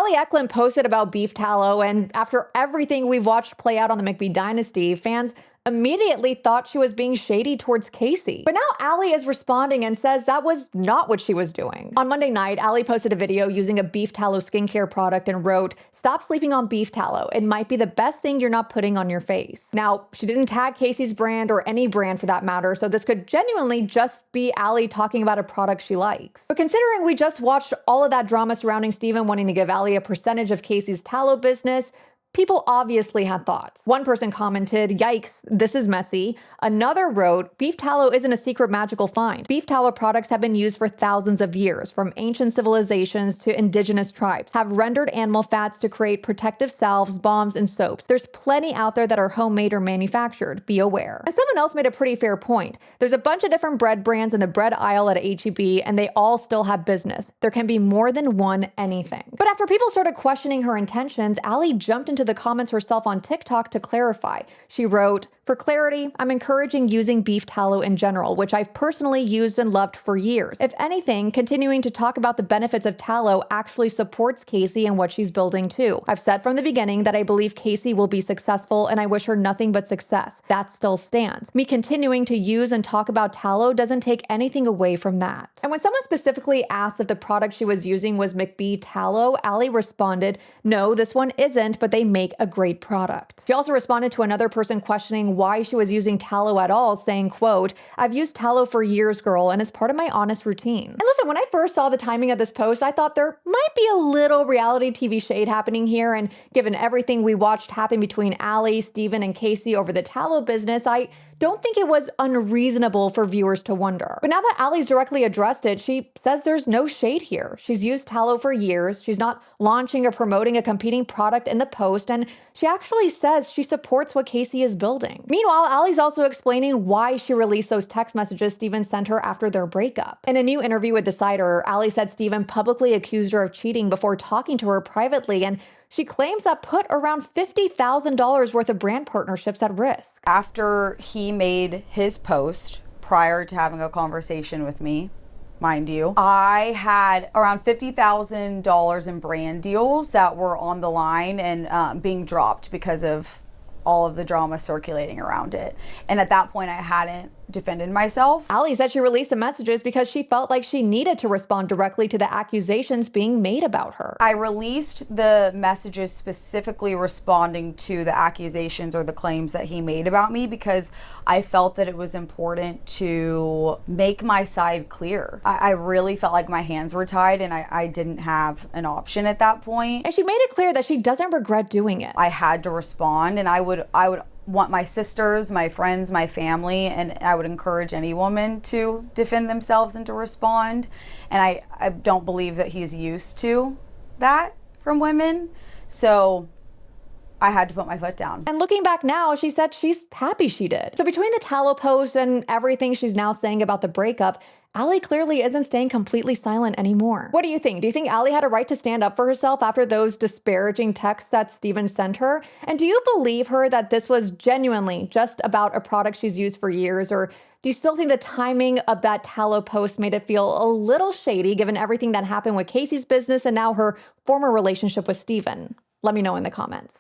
Allie Eklund posted about beef tallow, and after everything we've watched play out on the McBee Dynasty, fans immediately thought she was being shady towards Kacie. But now Allie is responding and says that was not what she was doing. On Monday night, Allie posted a video using a beef tallow skincare product and wrote, "Stop sleeping on beef tallow. It might be the best thing you're not putting on your face." Now, she didn't tag Kacie's brand or any brand for that matter, so this could genuinely just be Allie talking about a product she likes. But considering we just watched all of that drama surrounding Steven wanting to give Allie a percentage of Kacie's tallow business, people obviously had thoughts. One person commented, "Yikes, this is messy." Another wrote, "Beef tallow isn't a secret magical find. Beef tallow products have been used for thousands of years, from ancient civilizations to indigenous tribes, have rendered animal fats to create protective salves, balms, and soaps. There's plenty out there that are homemade or manufactured. Be aware." And someone else made a pretty fair point. There's a bunch of different bread brands in the bread aisle at H-E-B, and they all still have business. There can be more than one anything. But after people started questioning her intentions, Allie jumped into the comments herself on TikTok to clarify. She wrote, "For clarity, I'm encouraging using beef tallow in general, which I've personally used and loved for years. If anything, continuing to talk about the benefits of tallow actually supports Kacie and what she's building too. I've said from the beginning that I believe Kacie will be successful and I wish her nothing but success. That still stands. Me continuing to use and talk about tallow doesn't take anything away from that." And when someone specifically asked if the product she was using was McBee tallow, Allie responded, "No, this one isn't, but they make a great product." She also responded to another person questioning why she was using tallow at all, saying, quote, "I've used tallow for years, girl, and it's part of my honest routine." And listen, when I first saw the timing of this post, I thought there might be a little reality TV shade happening here, and given everything we watched happen between Allie, Steven, and Kacie over the tallow business, I don't think it was unreasonable for viewers to wonder. But now that Allie's directly addressed it, she says there's no shade here. She's used tallow for years, she's not launching or promoting a competing product in the post, and she actually says she supports what Kacie is building. Meanwhile, Allie's also explaining why she released those text messages Steven sent her after their breakup. In a new interview with Decider, Allie said Steven publicly accused her of cheating before talking to her privately, and she claims that put around $50,000 worth of brand partnerships at risk. After he made his post, prior to having a conversation with me, mind you, I had around $50,000 in brand deals that were on the line and being dropped because of all of the drama circulating around it. And at that point, I hadn't defended myself. Allie said she released the messages because she felt like she needed to respond directly to the accusations being made about her. I released the messages specifically responding to the accusations or the claims that he made about me because I felt that it was important to make my side clear. I really felt like my hands were tied and I didn't have an option at that point. And she made it clear that she doesn't regret doing it. I had to respond, and I would want my sisters, my friends, my family, and I would encourage any woman to defend themselves and to respond. And I don't believe that he's used to that from women. So I had to put my foot down. And looking back now, she said she's happy she did. So between the tallow post and everything she's now saying about the breakup, Allie clearly isn't staying completely silent anymore. What do you think? Do you think Allie had a right to stand up for herself after those disparaging texts that Steven sent her? And do you believe her that this was genuinely just about a product she's used for years? Or do you still think the timing of that tallow post made it feel a little shady given everything that happened with Kacie's business and now her former relationship with Steven? Let me know in the comments.